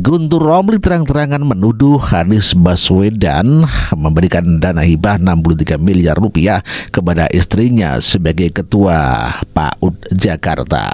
Guntur Romli terang-terangan menuduh Anies Baswedan memberikan dana hibah 63 miliar rupiah kepada istrinya sebagai ketua PAUD Jakarta.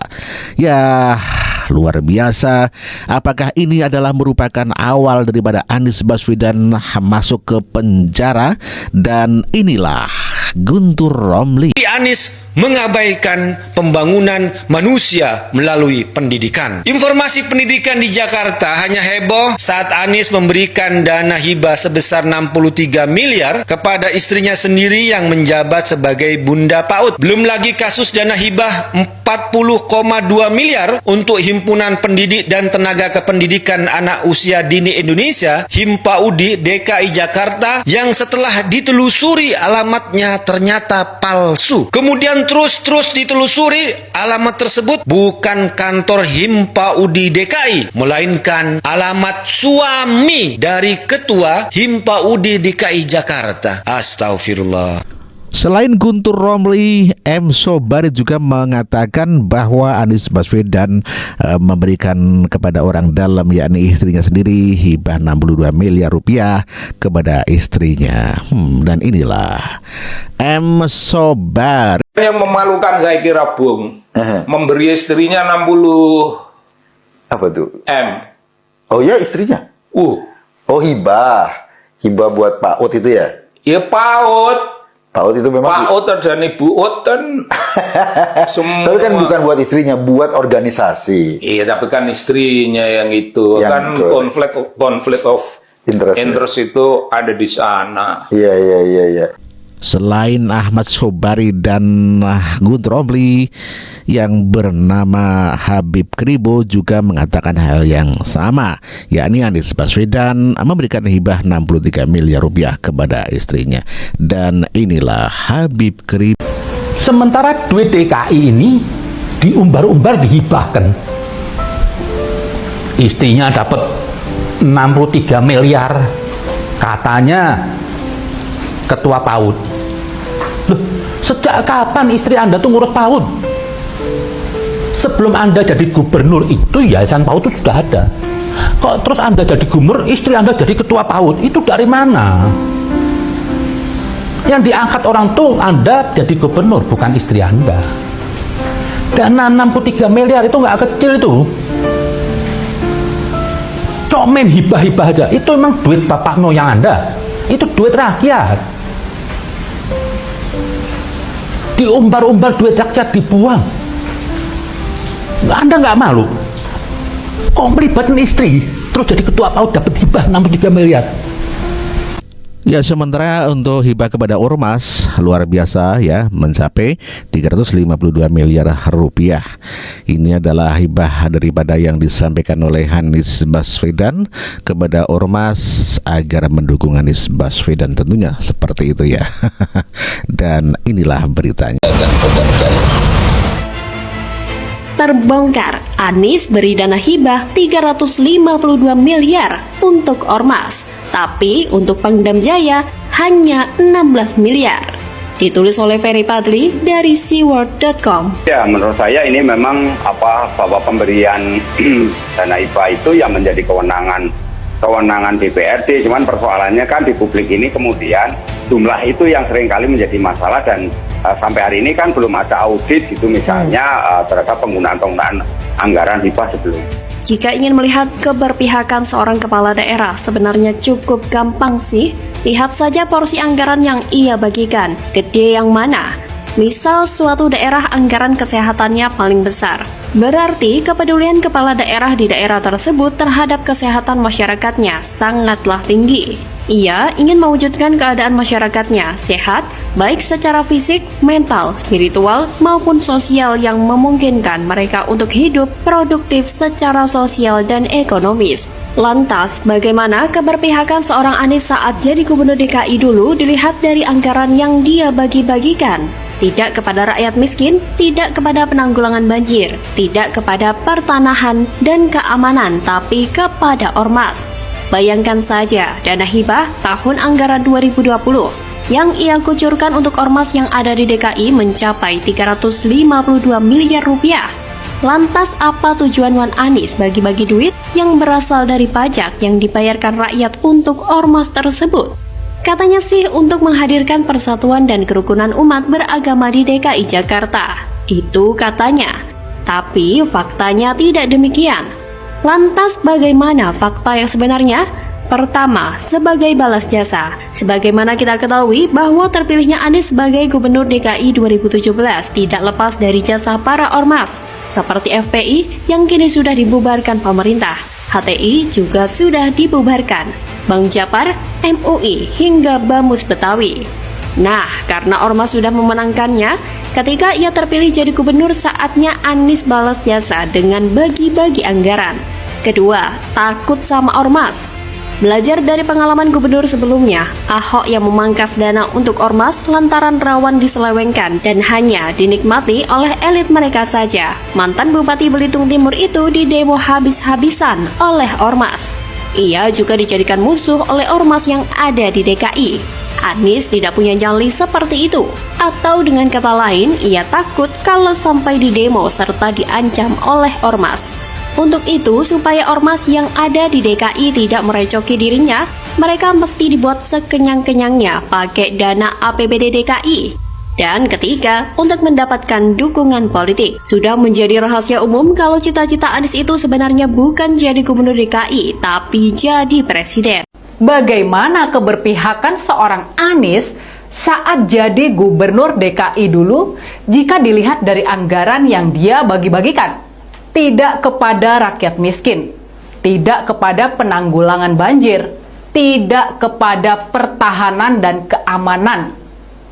Ya, luar biasa. Apakah ini adalah merupakan awal daripada Anies Baswedan masuk ke penjara? Dan inilah Guntur Romli. Anies mengabaikan pembangunan manusia melalui pendidikan. Informasi pendidikan di Jakarta hanya heboh saat Anies memberikan dana hibah sebesar 63 miliar kepada istrinya sendiri yang menjabat sebagai Bunda PAUD. Belum lagi kasus dana hibah 40,2 miliar untuk Himpunan Pendidik dan Tenaga Kependidikan Anak Usia Dini Indonesia (HIMPAUDI) DKI Jakarta yang setelah ditelusuri alamatnya ternyata palsu. Kemudian terus ditelusuri alamat tersebut bukan kantor HIMPAUDI DKI, melainkan alamat suami dari ketua HIMPAUDI DKI Jakarta. Astagfirullah. Selain Guntur Romli, M. Sobari juga mengatakan bahwa Anies Baswedan memberikan kepada orang dalam, yakni istrinya sendiri, hibah 62 miliar rupiah kepada istrinya. Dan inilah M. Sobari. Yang memalukan saya kira Bung, memberi istrinya 60 apa tuh? M. Oh ya, istrinya. Oh, hibah buat PAUD itu ya? Ya PAUD itu memang PAUD dan Ibu Ut kan semua. Tapi kan bukan buat istrinya, buat organisasi. Iya, tapi kan istrinya yang itu yang kan konflik of interest itu ada di sana. Iya. Selain Ahmad Sobari dan Guntur Romli, yang bernama Habib Kribo juga mengatakan hal yang sama, yakni Anies Baswedan memberikan hibah 63 miliar rupiah kepada istrinya. Dan inilah Habib Kribo. Sementara duit DKI ini diumbar-umbar dihibahkan. Istrinya dapat 63 miliar, katanya ketua PAUD. Loh, sejak kapan istri Anda tuh ngurus PAUD? Sebelum Anda jadi gubernur itu yayasan PAUD itu sudah ada. Kok terus Anda jadi gubernur, istri Anda jadi ketua PAUD? Itu dari mana? Yang diangkat orang tuh Anda jadi gubernur, bukan istri Anda. Dana 63 miliar itu nggak kecil itu. Cok main hibah-hibah aja. Itu emang duit Bapak moyang Anda. Itu duit rakyat. Diumbar-umbar duit rakyat dibuang. Anda nggak malu? Kok melibatkan istri terus jadi ketua PAUD dapat hibah 63 miliar? Ya, sementara untuk hibah kepada ormas luar biasa ya, mencapai 352 miliar rupiah. Ini adalah hibah daripada yang disampaikan oleh Anies Baswedan kepada ormas agar mendukung Anies Baswedan, tentunya seperti itu ya. Dan inilah beritanya. Terbongkar, Anies beri dana hibah 352 miliar untuk ormas, tapi untuk Pangdam Jaya hanya 16 miliar. Ditulis oleh Ferry Padli dari seaworld.com. Ya, menurut saya ini memang bahwa pemberian dana hibah itu yang menjadi kewenangan DPRD. Cuman persoalannya kan di publik ini kemudian jumlah itu yang seringkali menjadi masalah, dan sampai hari ini kan belum ada audit gitu misalnya terhadap penggunaan anggaran hibah sebelumnya. Jika ingin melihat keberpihakan seorang kepala daerah, sebenarnya cukup gampang sih. Lihat saja porsi anggaran yang ia bagikan, gede yang mana. Misal suatu daerah anggaran kesehatannya paling besar, berarti kepedulian kepala daerah di daerah tersebut terhadap kesehatan masyarakatnya sangatlah tinggi. Ia ingin mewujudkan keadaan masyarakatnya sehat, baik secara fisik, mental, spiritual, maupun sosial yang memungkinkan mereka untuk hidup produktif secara sosial dan ekonomis. Lantas, bagaimana keberpihakan seorang Anies saat jadi gubernur DKI dulu dilihat dari anggaran yang dia bagi-bagikan? Tidak kepada rakyat miskin, tidak kepada penanggulangan banjir, tidak kepada pertanahan dan keamanan, tapi kepada ormas. Bayangkan saja dana hibah tahun anggaran 2020 yang ia kucurkan untuk ormas yang ada di DKI mencapai 352 miliar rupiah. Lantas apa tujuan Wan Anies bagi-bagi duit yang berasal dari pajak yang dibayarkan rakyat untuk ormas tersebut? Katanya sih untuk menghadirkan persatuan dan kerukunan umat beragama di DKI Jakarta. Itu katanya. Tapi faktanya tidak demikian. Lantas bagaimana fakta yang sebenarnya? Pertama, sebagai balas jasa. Sebagaimana kita ketahui bahwa terpilihnya Anies sebagai Gubernur DKI 2017 tidak lepas dari jasa para ormas, seperti FPI yang kini sudah dibubarkan pemerintah, HTI juga sudah dibubarkan, Bang Japar, MUI, hingga Bamus Betawi. Nah, karena ormas sudah memenangkannya, ketika ia terpilih jadi gubernur, saatnya Anies balas jasa dengan bagi-bagi anggaran. Kedua, takut sama ormas. Belajar dari pengalaman gubernur sebelumnya, Ahok yang memangkas dana untuk ormas lantaran rawan diselewengkan dan hanya dinikmati oleh elit mereka saja. Mantan Bupati Belitung Timur itu didemo habis-habisan oleh ormas. Ia juga dijadikan musuh oleh ormas yang ada di DKI. Anies tidak punya nyali seperti itu. Atau dengan kata lain, ia takut kalau sampai didemo serta diancam oleh ormas. Untuk itu, supaya ormas yang ada di DKI tidak merecoki dirinya, mereka mesti dibuat sekenyang-kenyangnya pakai dana APBD DKI. Dan ketiga, untuk mendapatkan dukungan politik. Sudah menjadi rahasia umum kalau cita-cita Anies itu sebenarnya bukan jadi gubernur DKI, tapi jadi presiden. Bagaimana keberpihakan seorang Anies saat jadi gubernur DKI dulu jika dilihat dari anggaran yang dia bagi-bagikan? Tidak kepada rakyat miskin, tidak kepada penanggulangan banjir, tidak kepada pertahanan dan keamanan,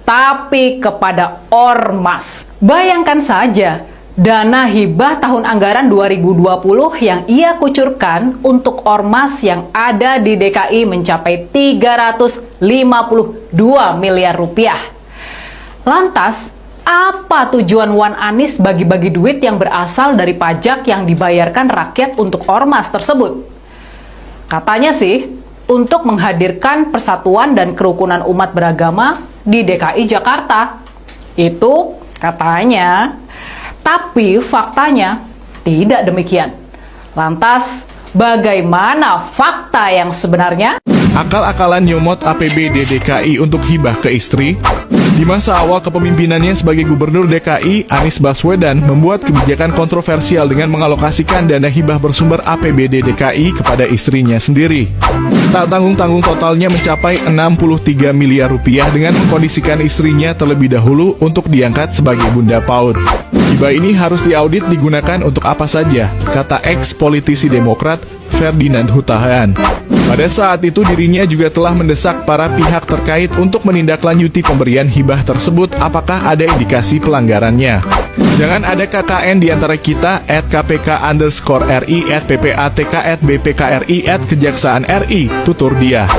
tapi kepada ormas. Bayangkan saja, dana hibah tahun anggaran 2020 yang ia kucurkan untuk ormas yang ada di DKI mencapai 352 miliar rupiah. Lantas, apa tujuan Wan Anies bagi-bagi duit yang berasal dari pajak yang dibayarkan rakyat untuk ormas tersebut? Katanya sih, untuk menghadirkan persatuan dan kerukunan umat beragama di DKI Jakarta. Itu katanya. Tapi faktanya tidak demikian. Lantas, bagaimana fakta yang sebenarnya? Akal-akalan nyomot APBD DKI untuk hibah ke istri. Di masa awal kepemimpinannya sebagai Gubernur DKI, Anies Baswedan membuat kebijakan kontroversial dengan mengalokasikan dana hibah bersumber APBD DKI kepada istrinya sendiri. Tak tanggung-tanggung totalnya mencapai 63 miliar rupiah dengan mengkondisikan istrinya terlebih dahulu untuk diangkat sebagai Bunda PAUD. Hibah ini harus diaudit digunakan untuk apa saja, kata ex-politisi Demokrat Ferdinand Hutahan. Pada saat itu dirinya juga telah mendesak para pihak terkait untuk menindaklanjuti pemberian hibah tersebut apakah ada indikasi pelanggarannya. Jangan ada KKN di antara kita @kpk_RI @PPATK @BPKRI @Kejaksaan RI, tutur dia.